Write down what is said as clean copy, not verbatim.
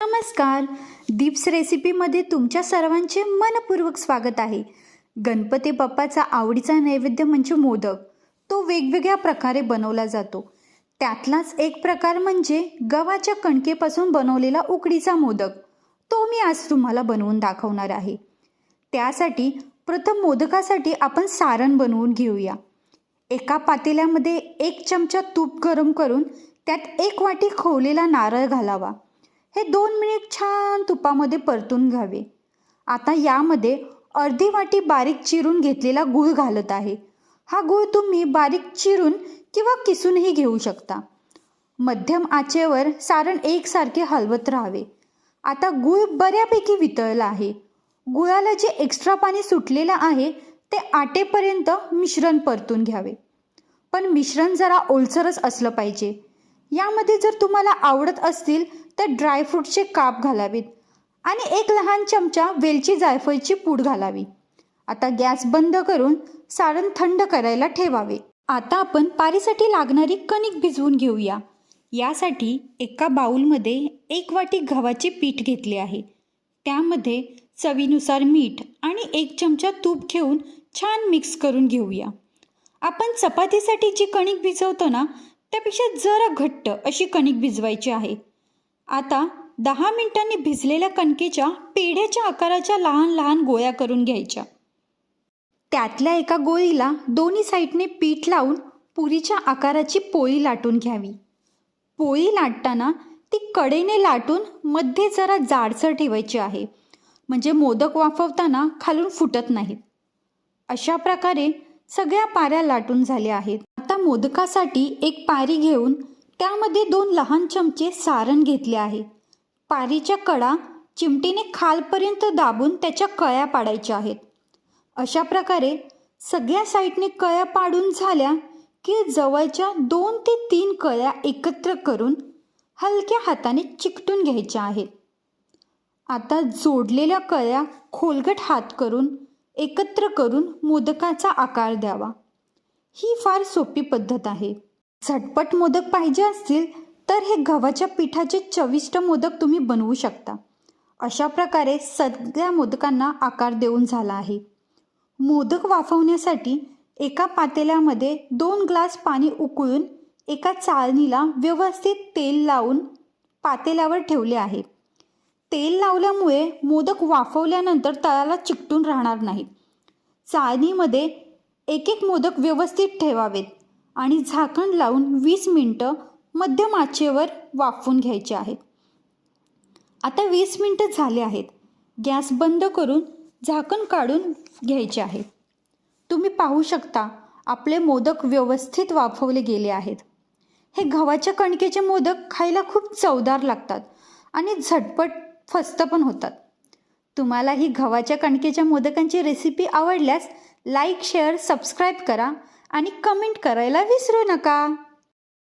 नमस्कार. दीप्स रेसिपीमध्ये तुमच्या सर्वांचे मनपूर्वक स्वागत आहे. गणपती बाप्पाचा आवडीचा नैवेद्य म्हणजे मोदक. तो वेगवेगळ्या प्रकारे बनवला जातो. त्यातलाच एक प्रकार म्हणजे गव्हाच्या कणकेपासून बनवलेला उकडीचा मोदक. तो मी आज तुम्हाला बनवून दाखवणार आहे. त्यासाठी प्रथम मोदकासाठी आपण सारण बनवून घेऊया. एका पातेल्यामध्ये 1 चमचा तूप गरम करून त्यात 1 वाटी खोवलेला नारळ घालावा. हे 2 मिनिट छान तुपामध्ये परतून घ्यावे. आता यामध्ये अर्धी वाटी बारीक चिरून घेतलेला गूळ घालत आहे. हा गूळ तुम्ही बारीक चिरून किंवा किसूनही घेऊ शकता. मध्यम आचेवर सारण एकसारखे हलवत राहावे. आता गूळ बऱ्यापैकी वितळला आहे. गुळाला जे एक्स्ट्रा पाणी सुटलेलं आहे ते आटेपर्यंत मिश्रण परतून घ्यावे. पण मिश्रण जरा ओलसरच असलं पाहिजे. यामध्ये जर तुम्हाला आवडत असतील तर ड्रायफ्रूटचे काप घालावेत आणि 1 लहान चमचा वेलची जायफळची पूड घालावी. आता गॅस बंद करून सारण थंड करायला ठेवावे. आता आपण पारीसाठी लागणारी कणिक भिजवून घेऊया. यासाठी एका बाउलमध्ये 1 वाटी गव्हाचे पीठ घेतले आहे. त्यामध्ये चवीनुसार मीठ आणि 1 चमचा तूप घेऊन छान मिक्स करून घेऊया. आपण चपातीसाठी जी कणिक भिजवतो ना त्यापेक्षा जरा घट्ट अशी कणिक भिजवायची आहे. आता 10 मिनिटांनी भिजलेल्या कणकेच्या पेढ्याच्या आकाराच्या लहान लहान गोळ्या करून घ्यायच्या. त्यातल्या एका गोळीला दोन्ही साईडने पीठ लावून पुरीच्या आकाराची पोळी लाटून घ्यावी. पोळी लाटताना ती कडेने लाटून मध्ये जरा जाडसर ठेवायची आहे, म्हणजे मोदक वाफवताना खालून फुटत नाहीत. अशा प्रकारे सगळ्या पाऱ्या लाटून झाल्या आहेत. आता मोदकासाठी एक पारी घेऊन त्यामध्ये 2 लहान चमचे सारण घेतले आहे. पारीच्या कडा चिमटीने खालपर्यंत दाबून त्याच्या कळ्या पाडायच्या आहेत. अशा प्रकारे सगळ्या साईडने कळ्या पाडून झाल्या की जवळच्या 2 ते 3 कळ्या एकत्र करून हलक्या हाताने चिकटून घ्यायच्या आहेत. आता जोडलेल्या कळ्या खोलगट हात करून एकत्र करून मोदकाचा आकार द्यावा. ही फार सोपी पद्धत आहे. झटपट मोदक पाहिजे असतील तर हे गव्हाच्या पिठाचे चविष्ट मोदक तुम्ही बनवू शकता. अशा प्रकारे सगळ्या मोदकांना आकार देऊन झाला आहे. मोदक वाफवण्यासाठी एका पातेल्यामध्ये 2 ग्लास पाणी उकळून एका चाळणीला व्यवस्थित तेल लावून पातेल्यावर ठेवले आहे. तेल लावल्यामुळे मोदक वाफवल्यानंतर तळाला चिकटून राहणार नाहीत. चाळणीमध्ये एक मोदक व्यवस्थित ठेवावेत आणि झाकण लावून 20 मिनिटं मध्यम आचेवर वाफवून घ्यायचे आहेत. आता 20 मिनिटं झाले आहेत. गॅस बंद करून झाकण काढून घ्यायचे आहे. तुम्ही पाहू शकता आपले मोदक व्यवस्थित वाफवले गेले आहेत. हे गव्हाच्या कणकेचे मोदक खायला खूप चवदार लागतात आणि झटपट फस्त पण होतात. तुम्हाला ही गव्हाच्या कणकेच्या मोदकांची रेसिपी आवडल्यास लाईक, शेअर, सबस्क्राईब करा आणि कमेंट करायला विसरू नका.